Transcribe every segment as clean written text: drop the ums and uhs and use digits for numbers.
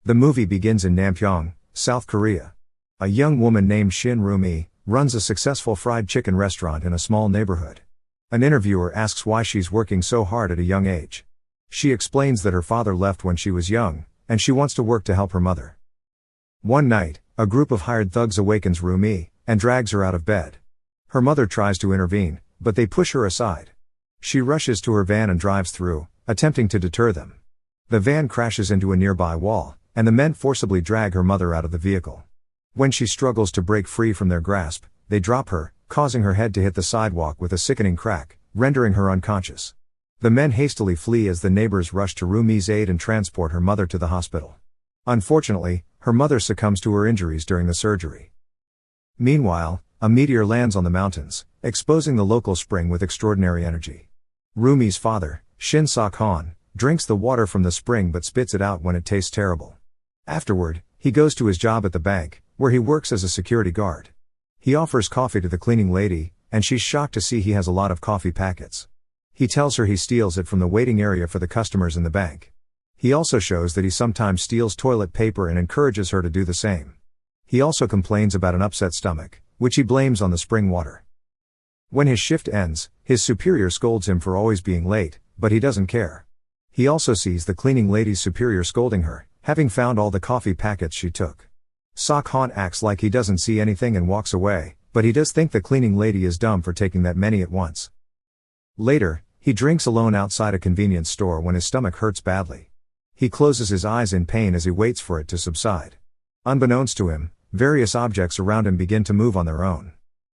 The movie begins in Nampyeong, South Korea. A young woman named Shin Rumi runs a successful fried chicken restaurant in a small neighborhood. An interviewer asks why she's working so hard at a young age. She explains that her father left when she was young, and she wants to work to help her mother. One night, a group of hired thugs awakens Rumi and drags her out of bed. Her mother tries to intervene, but they push her aside. She rushes to her van and drives through, attempting to deter them. The van crashes into a nearby wall, and the men forcibly drag her mother out of the vehicle. When she struggles to break free from their grasp, they drop her, causing her head to hit the sidewalk with a sickening crack, rendering her unconscious. The men hastily flee as the neighbors rush to Rumi's aid and transport her mother to the hospital. Unfortunately, her mother succumbs to her injuries during the surgery. Meanwhile, a meteor lands on the mountains, exposing the local spring with extraordinary energy. Rumi's father, Shin Sok-han, drinks the water from the spring but spits it out when it tastes terrible. Afterward, he goes to his job at the bank, where he works as a security guard. He offers coffee to the cleaning lady, and she's shocked to see he has a lot of coffee packets. He tells her he steals it from the waiting area for the customers in the bank. He also shows that he sometimes steals toilet paper and encourages her to do the same. He also complains about an upset stomach, which he blames on the spring water. When his shift ends, his superior scolds him for always being late, but he doesn't care. He also sees the cleaning lady's superior scolding her, having found all the coffee packets she took. Sok-han acts like he doesn't see anything and walks away, but he does think the cleaning lady is dumb for taking that many at once. Later, he drinks alone outside a convenience store when his stomach hurts badly. He closes his eyes in pain as he waits for it to subside. Unbeknownst to him, various objects around him begin to move on their own.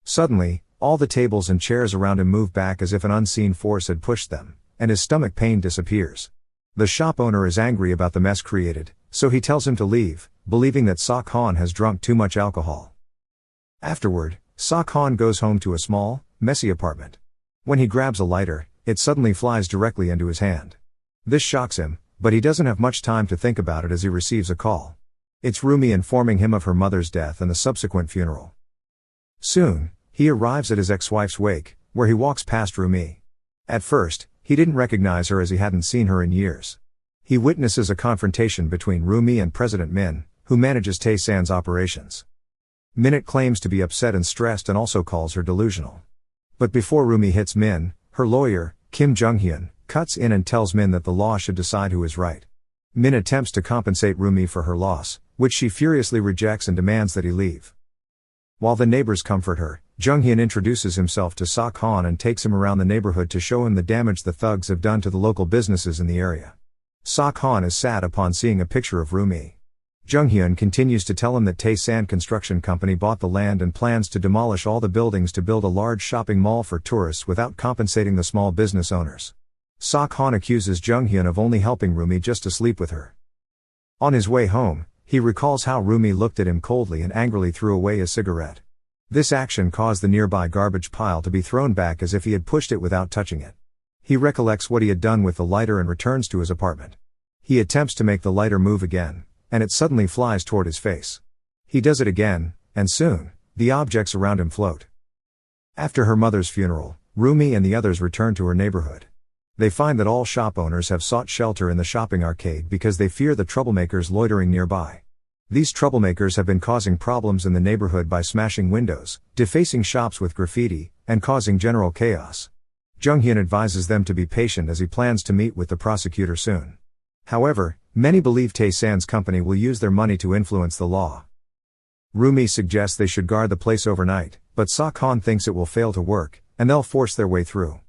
Suddenly, all the tables and chairs around him move back as if an unseen force had pushed them, and his stomach pain disappears. The shop owner is angry about the mess created, so he tells him to leave, believing that Sok-han has drunk too much alcohol. Afterward, Sok-han goes home to a small, messy apartment. When he grabs a lighter, it suddenly flies directly into his hand. This shocks him, but he doesn't have much time to think about it as he receives a call. It's Rumi informing him of her mother's death and the subsequent funeral. Soon, he arrives at his ex-wife's wake, where he walks past Rumi. At first, he didn't recognize her as he hadn't seen her in years. He witnesses a confrontation between Rumi and President Min, who manages Tae-san's operations. Min claims to be upset and stressed and also calls her delusional. But before Rumi hits Min, her lawyer, Kim Jung-hyun, cuts in and tells Min that the law should decide who is right. Min attempts to compensate Rumi for her loss, which she furiously rejects and demands that he leave. While the neighbors comfort her, Jung-hyun introduces himself to Sok-han and takes him around the neighborhood to show him the damage the thugs have done to the local businesses in the area. Sok-han is sad upon seeing a picture of Rumi. Jung-hyun continues to tell him that Tae-san Construction Company bought the land and plans to demolish all the buildings to build a large shopping mall for tourists without compensating the small business owners. Sok-han accuses Jung-hyun of only helping Rumi just to sleep with her. On his way home, he recalls how Rumi looked at him coldly and angrily threw away his cigarette. This action caused the nearby garbage pile to be thrown back as if he had pushed it without touching it. He recollects what he had done with the lighter and returns to his apartment. He attempts to make the lighter move again, and it suddenly flies toward his face. He does it again, and soon, the objects around him float. After her mother's funeral, Rumi and the others return to her neighborhood. They find that all shop owners have sought shelter in the shopping arcade because they fear the troublemakers loitering nearby. These troublemakers have been causing problems in the neighborhood by smashing windows, defacing shops with graffiti, and causing general chaos. Jung-hyun advises them to be patient as he plans to meet with the prosecutor soon. However, many believe Tae-san's company will use their money to influence the law. Rumi suggests they should guard the place overnight, but Sok-han thinks it will fail to work, and they'll force their way through.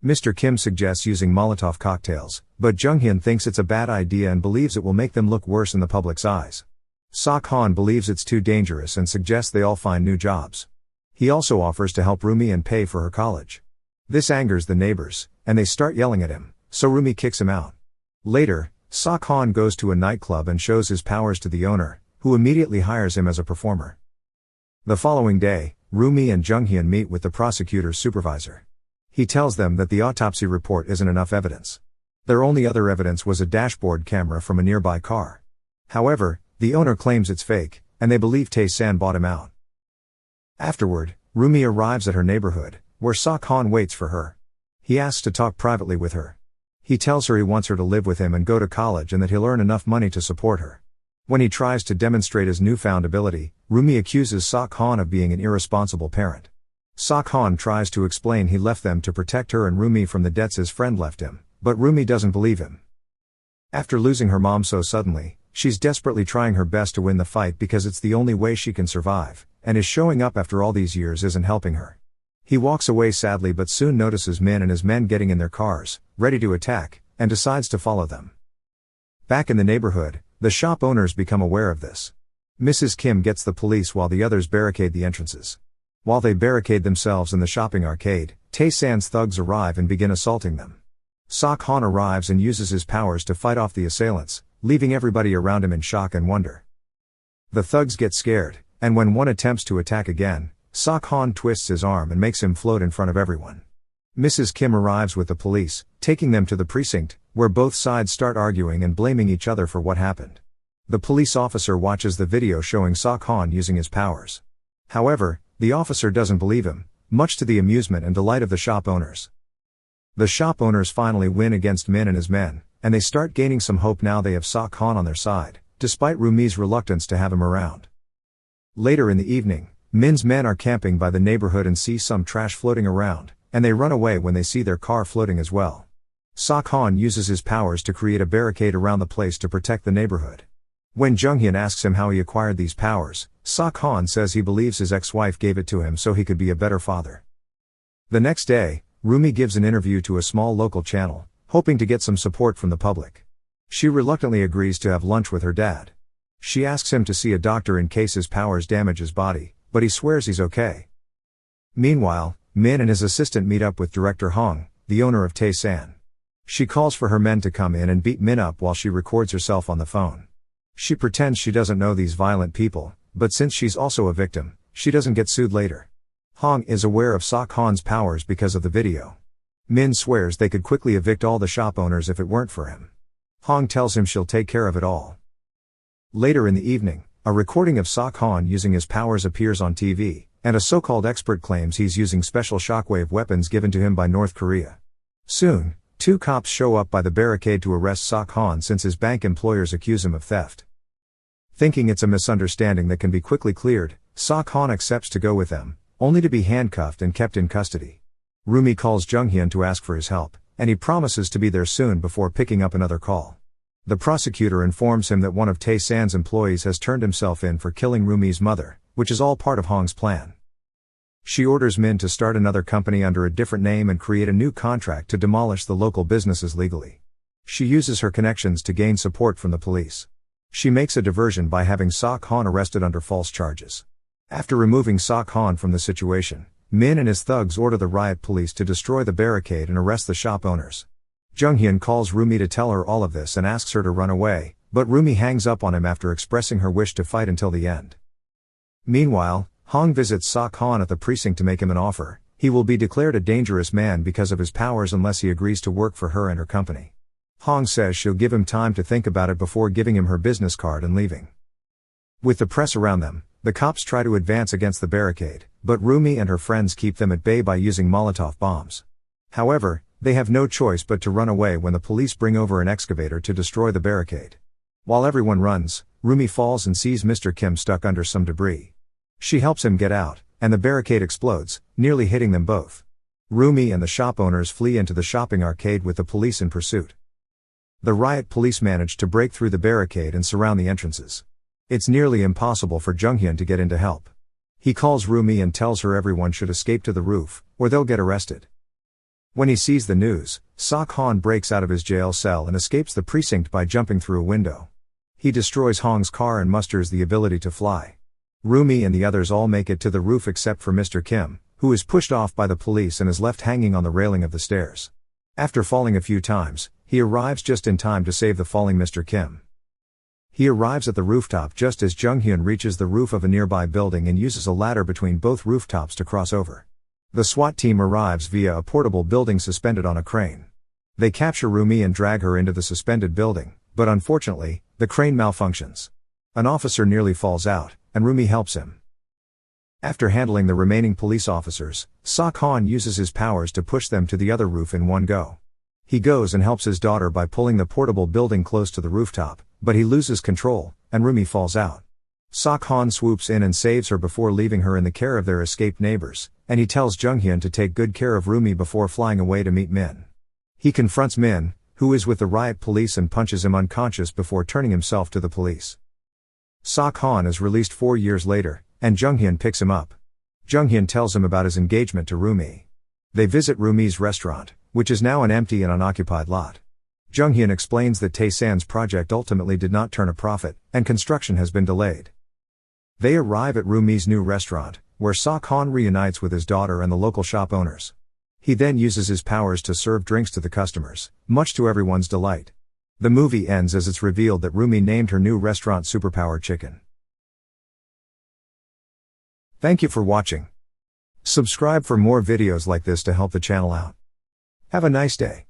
Mr. Kim suggests using Molotov cocktails, but Jung-hyun thinks it's a bad idea and believes it will make them look worse in the public's eyes. Sok-han believes it's too dangerous and suggests they all find new jobs. He also offers to help Rumi and pay for her college. This angers the neighbors, and they start yelling at him, so Rumi kicks him out. Later, Sok-han goes to a nightclub and shows his powers to the owner, who immediately hires him as a performer. The following day, Rumi and Jung-hyun meet with the prosecutor's supervisor. He tells them that the autopsy report isn't enough evidence. Their only other evidence was a dashboard camera from a nearby car. However, the owner claims it's fake, and they believe Tae-san bought him out. Afterward, Rumi arrives at her neighborhood, where Sok-han waits for her. He asks to talk privately with her. He tells her he wants her to live with him and go to college and that he'll earn enough money to support her. When he tries to demonstrate his newfound ability, Rumi accuses Sok-han of being an irresponsible parent. Sok-han tries to explain he left them to protect her and Rumi from the debts his friend left him, but Rumi doesn't believe him. After losing her mom so suddenly, she's desperately trying her best to win the fight because it's the only way she can survive, and his showing up after all these years isn't helping her. He walks away sadly but soon notices Min and his men getting in their cars, ready to attack, and decides to follow them. Back in the neighborhood, the shop owners become aware of this. Mrs. Kim gets the police while the others barricade the entrances. While they barricade themselves in the shopping arcade, Tae-san's thugs arrive and begin assaulting them. Sok-han arrives and uses his powers to fight off the assailants, leaving everybody around him in shock and wonder. The thugs get scared, and when one attempts to attack again, Sok-han twists his arm and makes him float in front of everyone. Mrs. Kim arrives with the police, taking them to the precinct, where both sides start arguing and blaming each other for what happened. The police officer watches the video showing Sok-han using his powers. However, the officer doesn't believe him, much to the amusement and delight of the shop owners. The shop owners finally win against Min and his men, and they start gaining some hope now they have Sok-han on their side, despite Rumi's reluctance to have him around. Later in the evening, Min's men are camping by the neighborhood and see some trash floating around, and they run away when they see their car floating as well. Sok-han uses his powers to create a barricade around the place to protect the neighborhood. When Jung-hyun asks him how he acquired these powers, Sok-han says he believes his ex-wife gave it to him so he could be a better father. The next day, Rumi gives an interview to a small local channel, hoping to get some support from the public. She reluctantly agrees to have lunch with her dad. She asks him to see a doctor in case his powers damage his body, but he swears he's okay. Meanwhile, Min and his assistant meet up with director Hong, the owner of Tae-san. She calls for her men to come in and beat Min up while she records herself on the phone. She pretends she doesn't know these violent people, but since she's also a victim, she doesn't get sued later. Hong is aware of Sok-han's powers because of the video. Min swears they could quickly evict all the shop owners if it weren't for him. Hong tells him she'll take care of it all. Later in the evening, a recording of Sok-han using his powers appears on TV, and a so-called expert claims he's using special shockwave weapons given to him by North Korea. Soon, 2 cops show up by the barricade to arrest Sok-han since his bank employers accuse him of theft. Thinking it's a misunderstanding that can be quickly cleared, Sok-han accepts to go with them, only to be handcuffed and kept in custody. Rumi calls Jung-hyun to ask for his help, and he promises to be there soon before picking up another call. The prosecutor informs him that one of Tae-san's employees has turned himself in for killing Rumi's mother, which is all part of Hong's plan. She orders Min to start another company under a different name and create a new contract to demolish the local businesses legally. She uses her connections to gain support from the police. She makes a diversion by having Sok-han arrested under false charges. After removing Sok-han from the situation, Min and his thugs order the riot police to destroy the barricade and arrest the shop owners. Jung-hyun calls Rumi to tell her all of this and asks her to run away, but Rumi hangs up on him after expressing her wish to fight until the end. Meanwhile, Hong visits Sok-han at the precinct to make him an offer. He will be declared a dangerous man because of his powers unless he agrees to work for her and her company. Hong says she'll give him time to think about it before giving him her business card and leaving. With the press around them, the cops try to advance against the barricade, but Rumi and her friends keep them at bay by using Molotov bombs. However, they have no choice but to run away when the police bring over an excavator to destroy the barricade. While everyone runs, Rumi falls and sees Mr. Kim stuck under some debris. She helps him get out, and the barricade explodes, nearly hitting them both. Rumi and the shop owners flee into the shopping arcade with the police in pursuit. The riot police manage to break through the barricade and surround the entrances. It's nearly impossible for Jung-hyun to get in to help. He calls Rumi and tells her everyone should escape to the roof, or they'll get arrested. When he sees the news, Sok-han breaks out of his jail cell and escapes the precinct by jumping through a window. He destroys Hong's car and musters the ability to fly. Rumi and the others all make it to the roof except for Mr. Kim, who is pushed off by the police and is left hanging on the railing of the stairs. After falling a few times, he arrives just in time to save the falling Mr. Kim. He arrives at the rooftop just as Jung-hyun reaches the roof of a nearby building and uses a ladder between both rooftops to cross over. The SWAT team arrives via a portable building suspended on a crane. They capture Rumi and drag her into the suspended building, but unfortunately, the crane malfunctions. An officer nearly falls out, and Rumi helps him. After handling the remaining police officers, Sok-han uses his powers to push them to the other roof in one go. He goes and helps his daughter by pulling the portable building close to the rooftop, but he loses control, and Rumi falls out. Sok-han swoops in and saves her before leaving her in the care of their escaped neighbors, and he tells Jung-hyun to take good care of Rumi before flying away to meet Min. He confronts Min, who is with the riot police, and punches him unconscious before turning himself to the police. Sok-han is released 4 years later, and Jung-hyun picks him up. Jung-hyun tells him about his engagement to Rumi. They visit Rumi's restaurant, which is now an empty and unoccupied lot. Jung-hyun explains that Tae-san's project ultimately did not turn a profit, and construction has been delayed. They arrive at Rumi's new restaurant, where Sok-han reunites with his daughter and the local shop owners. He then uses his powers to serve drinks to the customers, much to everyone's delight. The movie ends as it's revealed that Rumi named her new restaurant Superpower Chicken. Thank you for watching. Subscribe for more videos like this to help the channel out. Have a nice day.